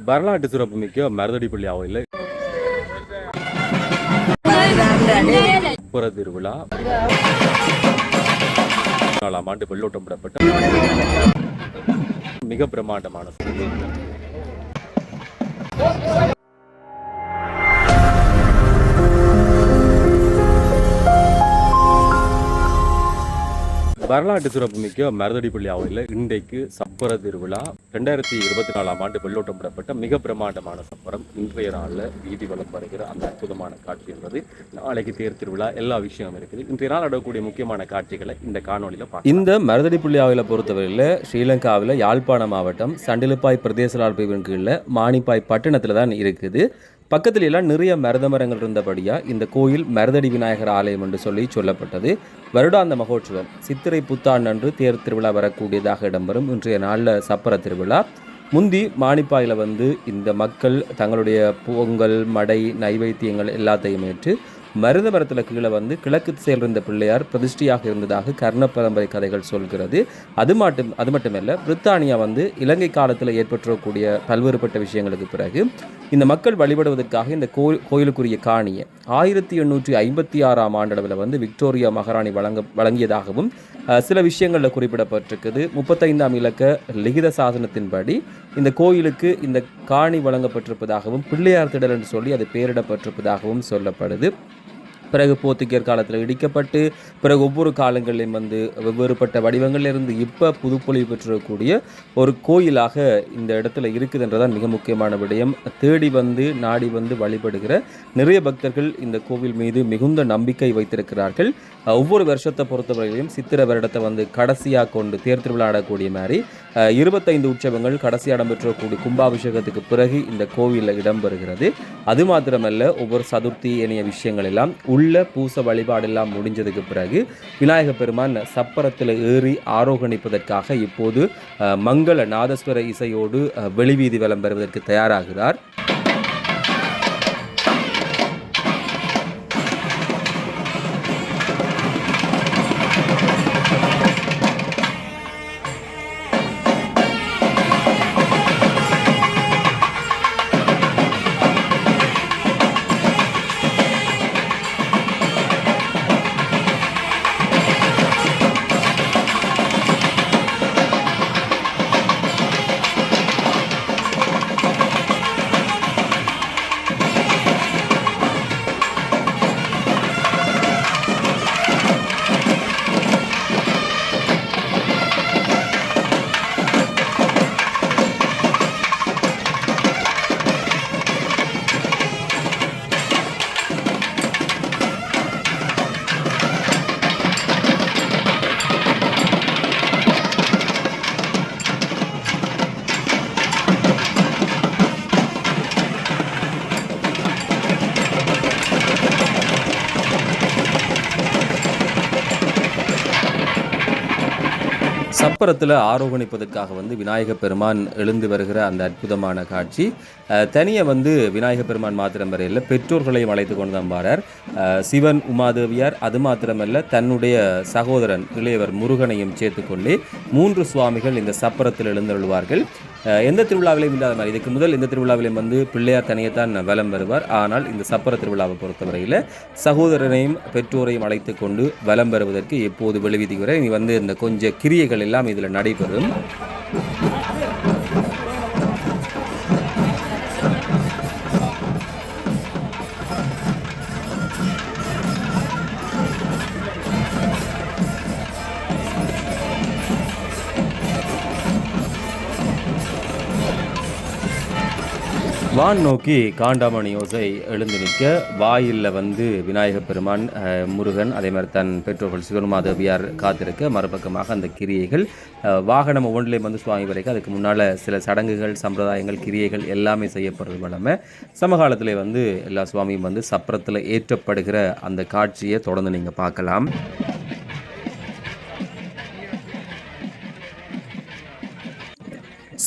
வரலாற்று சிறப்புமிக்க மருதடிப்பள்ளி ஆவையில் புற திருவிழா 4ஆம் ஆண்டு வெள்ளோட்டம் விடப்பட்ட மிக பிரமாண்டமான வரலாற்று சிறப்புமிக்க மருதடிப்பள்ளி ஆவையில் இன்றைக்கு சப்பர திருவிழா 2024ஆம் ஆண்டு வெள்ளோட்டம் விடப்பட்ட மிக பிரமாண்டமான சப்பரம் இன்றைய நாளில் வீதி வலம் வருகிற அந்த அற்புதமான காட்சி என்பது நாளைக்கு தேர் திருவிழா எல்லா விஷயமும் இருக்குது. இன்றைய நாள் நடக்கக்கூடிய முக்கியமான காட்சிகளை இந்த காணொலியில் பார்க்கலாம். இந்த மருதடிப்பள்ளி ஆவையில் பொறுத்தவரையில் ஸ்ரீலங்காவில் யாழ்ப்பாண மாவட்டம் சண்டிலுப்பாய் பிரதேச பிரிவின் கீழில் மானிப்பாய் பட்டணத்தில் தான் இருக்குது. பக்கத்துல எல்லாம் நிறைய மருத மரங்கள் இருந்தபடியாக இந்த கோயில் மருதடி விநாயகர் ஆலயம் என்று சொல்லி சொல்லப்பட்டது. வருடாந்த மகோற்சவம் சித்திரை புத்தாண்டு அன்று தேர் திருவிழா வரக்கூடியதாக இடம்பெறும். இன்றைய நாளில் சப்பர திருவிழா முந்தி மானிப்பாயில் இந்த மக்கள் தங்களுடைய பொங்கல் மடை நைவேத்தியங்கள் எல்லாத்தையும் ஏற்று மருத மரத்தில் கீழே கிழக்கு திசையில் இருந்த பிள்ளையார் பிரதிஷ்டியாக இருந்ததாக கர்ண பரம்பரை கதைகள் சொல்கிறது. அது மட்டுமல்ல பிரித்தானியா இலங்கை காலத்தில் ஏற்பட்டக்கூடிய பல்வேறுபட்ட விஷயங்களுக்கு பிறகு இந்த மக்கள் வழிபடுவதற்காக இந்த கோயிலுக்குரிய காணியை 1856ஆம் ஆண்டளவில் விக்டோரியா மகாராணி வழங்கியதாகவும் சில விஷயங்களில் குறிப்பிடப்பட்டிருக்குது. 35ஆம் இலக்க லிகித சாசனத்தின்படி இந்த கோயிலுக்கு இந்த காணி வழங்கப்பட்டிருப்பதாகவும் பிள்ளையார் திடல் என்று சொல்லி அது பெயரிடப்பட்டிருப்பதாகவும் சொல்லப்படுது. பிறகு போர்த்துகேயர் காலத்தில் இடிக்கப்பட்டு பிறகு ஒவ்வொரு காலங்களிலும் வெவ்வேறுபட்ட வடிவங்களிலிருந்து இப்போ புதுப்பொலிவு பெற்றக்கூடிய ஒரு கோயிலாக இந்த இடத்துல இருக்குதுன்றதான் மிக முக்கியமான விடயம். தேடி நாடி வழிபடுகிற நிறைய பக்தர்கள் இந்த கோவில் மீது மிகுந்த நம்பிக்கை வைத்திருக்கிறார்கள். ஒவ்வொரு வருஷத்தை பொறுத்தவரையிலும் சித்திரை வருடத்தை கடைசியாக கொண்டு தேர் திருவிழா ஆடக்கூடிய மாதிரி 25 உற்சவங்கள் கடைசி இடம்பெற்றக்கூடிய கும்பாபிஷேகத்துக்கு பிறகு இந்த கோவிலில் இடம்பெறுகிறது. அது மாத்திரமல்ல ஒவ்வொரு சதுர்த்தி இணைய விஷயங்கள் எல்லாம் உள்ள பூச வழிபாடு எல்லாம் முடிஞ்சதுக்கு பிறகு விநாயக பெருமான் சப்பரத்தில் ஏறி ஆரோகணிப்பதற்காக இப்போது மங்கள நாதஸ்வர இசையோடு வெளிவீதி வலம் பெறுவதற்கு தயாராகிறார். சப்பரத்தில் ஆரோகணிப்பதற்காக விநாயக பெருமான் எழுந்து வருகிற அந்த அற்புதமான காட்சி. தனியை விநாயக பெருமான் மாத்திரம் வரையில் பெற்றோர்களையும் அழைத்து கொண்டு தான் பாரார். சிவன் உமாதேவியார் அது மாத்திரமல்ல தன்னுடைய சகோதரன் இளையவர் முருகனையும் சேர்த்துக்கொண்டே 3 சுவாமிகள் இந்த சப்பரத்தில் எழுந்தருள்வார்கள். எந்த திருவிழாவிலையும் இல்லாத மாதிரி இதுக்கு முதல் எந்த திருவிழாவிலையும் பிள்ளையார் தனியைத்தான் வலம் வருவார். ஆனால் இந்த சப்பர திருவிழாவை பொறுத்தவரையில் சகோதரனையும் பெற்றோரையும் அழைத்து கொண்டு வலம் வருவதற்கு எப்போது வெளிவீதி வரை நீ இந்த கொஞ்சம் கிரியைகள் எல்லாம் இதில் நடைபெறும். வான் நோக்கி காண்டாமணி ஓசை எழுந்து நிற்க வாயிலில் விநாயக பெருமான் முருகன் அதே மாதிரி தன் பெற்றோர்கள் சிவனுமாதேவியார் காத்திருக்க மறுபக்கமாக அந்த கிரியைகள் வாகனம் ஒவ்வொன்றிலையும் சுவாமி வரைக்கும் அதுக்கு முன்னால் சில சடங்குகள் சம்பிரதாயங்கள் கிரியைகள் எல்லாமே செய்யப்படுறது வளமை. சமகாலத்தில் எல்லா சுவாமியும் சப்பரத்தில் ஏற்றப்படுகிற அந்த காட்சியை தொடர்ந்து நீங்கள் பார்க்கலாம்.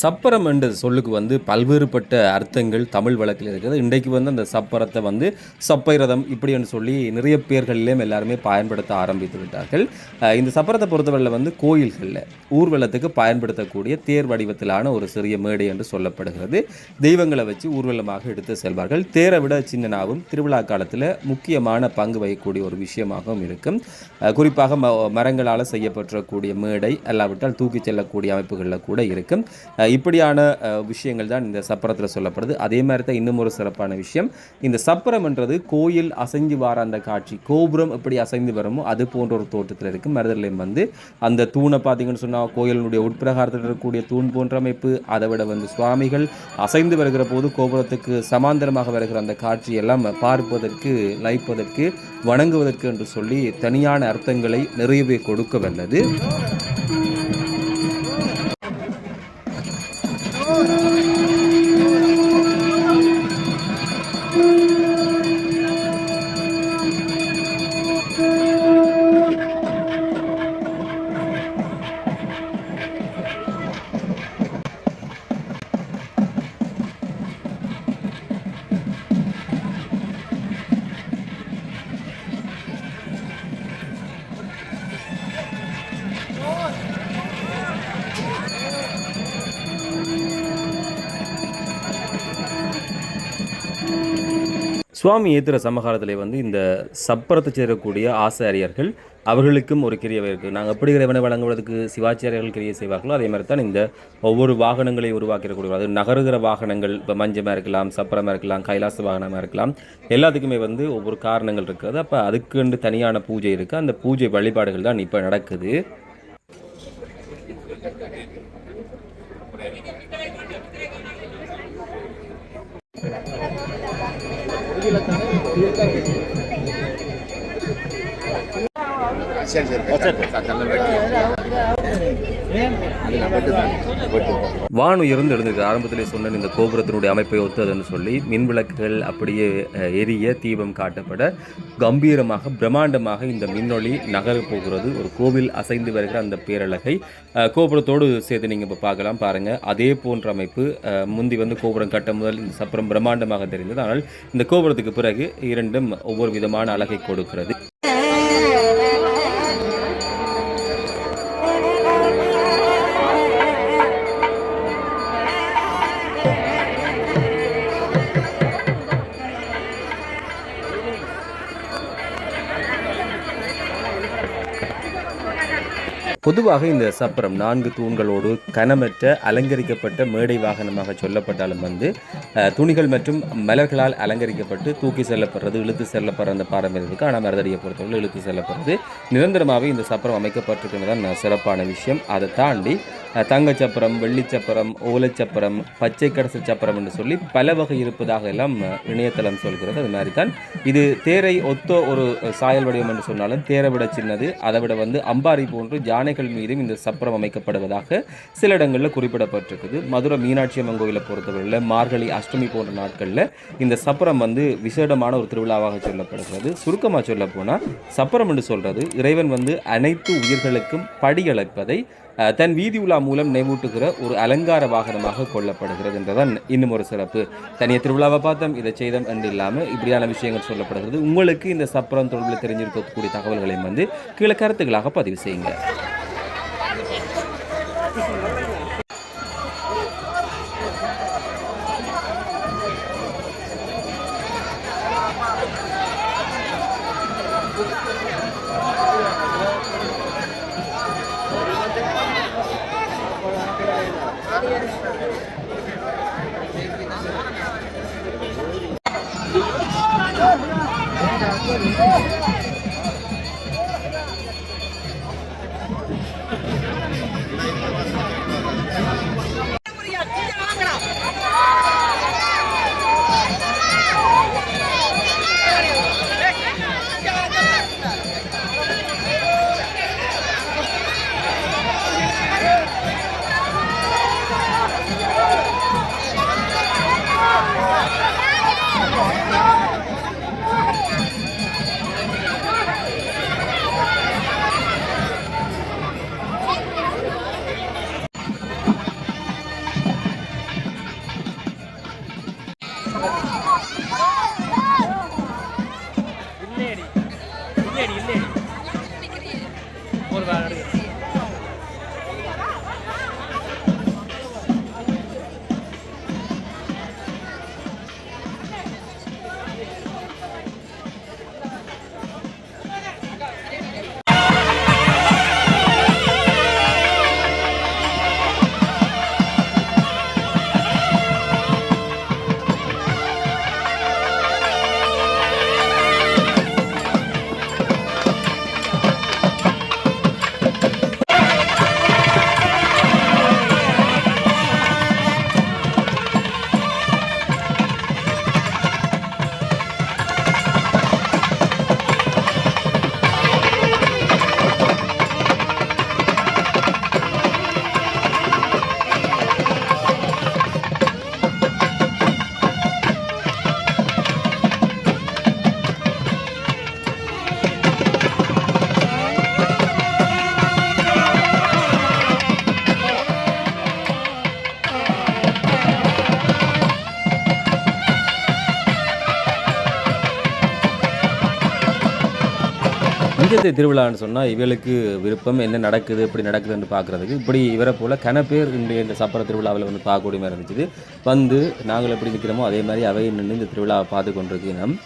சப்பரம் என்ற சொல்லுக்கு பல்வேறுபட்ட அர்த்தங்கள் தமிழ் வழக்கில் இருக்கிறது. இன்றைக்கு அந்த சப்பரத்தை சப்பைரதம் இப்படி என்று சொல்லி நிறைய பேர்களிலும் எல்லாருமே பயன்படுத்த ஆரம்பித்து விட்டார்கள். இந்த சப்பரத்தை பொறுத்தவரையில் கோயில்களில் ஊர்வலத்துக்கு பயன்படுத்தக்கூடிய தேர் வடிவத்திலான ஒரு சிறிய மேடை என்று சொல்லப்படுகிறது. தெய்வங்களை வச்சு ஊர்வலமாக எடுத்து செல்வார்கள். தேரை விட சின்னனாகவும் திருவிழா காலத்தில் முக்கியமான பங்கு வகிக்கக்கூடிய ஒரு விஷயமாகவும் இருக்கும். குறிப்பாக மரங்களால் செய்யப்பட்டக்கூடிய மேடை அல்லாவிட்டால் தூக்கி செல்லக்கூடிய அமைப்புகளில் கூட இருக்கும். இப்படியான விஷயங்கள் தான் இந்த சப்பரத்தில் சொல்லப்படுது. அதே மாதிரி தான் இன்னும் ஒரு சிறப்பான விஷயம், இந்த சப்பரம் என்றது கோயில் அசைந்து வர அந்த காட்சி, கோபுரம் எப்படி அசைந்து வருமோ அது போன்ற ஒரு தோற்றத்தில் இருக்கும். மருதலையும் அந்த தூணை பார்த்தீங்கன்னு சொன்னால் கோயிலினுடைய உட்பிரகாரத்தில் இருக்கக்கூடிய தூண் போன்ற அமைப்பு, அதை விட சுவாமிகள் அசைந்து வருகிற போது கோபுரத்துக்கு சமாந்தரமாக வருகிற அந்த காட்சி எல்லாம் பார்ப்பதற்கு, லைப்பதற்கு, வணங்குவதற்கு என்று சொல்லி தனியான அர்த்தங்களை நிறையவே கொடுக்க வல்லது. சுவாமி ஏத்துற சமகாலத்தில் இந்த சப்பரத்தை சேரக்கூடிய ஆசாரியர்கள் அவர்களுக்கும் ஒரு கிரியவை இருக்குது. நாங்கள் எப்படி இறைவனை வழங்குவதற்கு சிவாச்சாரியர்கள் கிரியை செய்வார்களோ அதே மாதிரி தான் இந்த ஒவ்வொரு வாகனங்களை உருவாக்கிடக்கூடிய, அது நகருகிற வாகனங்கள், இப்போ மஞ்சமாக இருக்கலாம், சப்பரமாக இருக்கலாம், கைலாச வாகனமாக இருக்கலாம், எல்லாத்துக்குமே ஒவ்வொரு காரணங்கள் இருக்கிறது. அப்போ அதுக்கு தனியான பூஜை இருக்குது. அந்த பூஜை வழிபாடுகள் தான் இப்போ நடக்குது. வானுயர்ந்து எழுந்திருக்கு. ஆரம்பத்திலே சொன்ன இந்த கோபுரத்தினுடைய அமைப்பை ஒத்ததுன்னு சொல்லி மின் விளக்குகள் அப்படியே எரிய, தீபம் காட்டப்பட கம்பீரமாக பிரம்மாண்டமாக இந்த மின்னொளி நகர போகிறது. ஒரு கோவில் அசைந்து வருகிற அந்த பேரழகை கோபுரத்தோடு சேர்த்து நீங்கள் இப்போ பார்க்கலாம். பாருங்கள், அதே போன்ற அமைப்பு முந்தி கோபுரம் கட்ட முதல் இந்த சப்பரம் பிரம்மாண்டமாக தெரிந்தது. ஆனால் இந்த கோபுரத்துக்கு பிறகு இரண்டும் ஒவ்வொரு விதமான அழகை கொடுக்கிறது. பொதுவாக இந்த சப்பரம் 4 தூண்களோடு கனமற்ற அலங்கரிக்கப்பட்ட மேடை வாகனமாக சொல்லப்பட்டாலும் துணிகள் மற்றும் மலர்களால் அலங்கரிக்கப்பட்டு தூக்கி செல்லப்படுறது, இழுத்து செல்லப்படுற அந்த பாரம்பரியம் இருக்குது. ஆனால் மருதடியை பொறுத்தவரை இழுத்து செல்லப்படுறது நிரந்தரமாகவே இந்த சப்பரம் அமைக்கப்பட்டிருக்குன்னு சிறப்பான விஷயம். அதை தாண்டி தங்கச்சப்பரம், வெள்ளிச்சப்பரம், ஓலைச்சப்பரம், பச்சை கடச சப்பரம் என்று சொல்லி பல வகை இருப்பதாக எல்லாம் இணையதளம் சொல்கிறது. அது மாதிரி தான் இது தேரை ஒத்த ஒரு சாயல் வடிவம் என்று சொன்னாலும் தேரை விட சின்னது. அதை விட அம்பாரி போன்று யானைகள் மீதும் இந்த சப்பரம் அமைக்கப்படுவதாக சில இடங்களில் குறிப்பிடப்பட்டிருக்குது. மதுரை மீனாட்சி அம்மன் கோயிலை பொறுத்தவரையில் மார்கழி அஷ்டமி போன்ற நாட்களில் இந்த சப்பரம் விசேடமான ஒரு திருவிழாவாக சொல்லப்படுகிறது. சுருக்கமாக சொல்ல போனால் சப்பரம் என்று சொல்றது இறைவன் அனைத்து உயிர்களுக்கும் படியளப்பதை தன் வீதி உலா மூலம் நினைவூட்டுகிற ஒரு அலங்கார வாகனமாக கொள்ளப்படுகிறது என்றதான் இன்னும் ஒரு சிறப்பு. தனிய திருவிழாவை பார்த்தோம், இதை செய்தோம் என்று இல்லாமல் இப்படியான விஷயங்கள் சொல்லப்படுகிறது. உங்களுக்கு இந்த சப்பரம் தொடர்பில் தெரிஞ்சிருக்கக்கூடிய தகவல்களையும் கீழே கருத்துக்களாக பதிவு செய்யுங்க. இங்கத்தை திருவிழான்னு சொன்னால் இவளுக்கு விருப்பம் என்ன நடக்குது எப்படி நடக்குதுன்னு பார்க்குறதுக்கு இப்படி இவரை போல் கன பேர் இந்த சப்பர திருவிழாவில் வந்து பார்க்கக்கூடிய மாதிரி இருந்துச்சு. வந்து நாங்கள் எப்படி நிற்கிறோமோ அதே மாதிரி அவை நின்று இந்த திருவிழாவை பார்த்து கொண்டிருக்கணும்.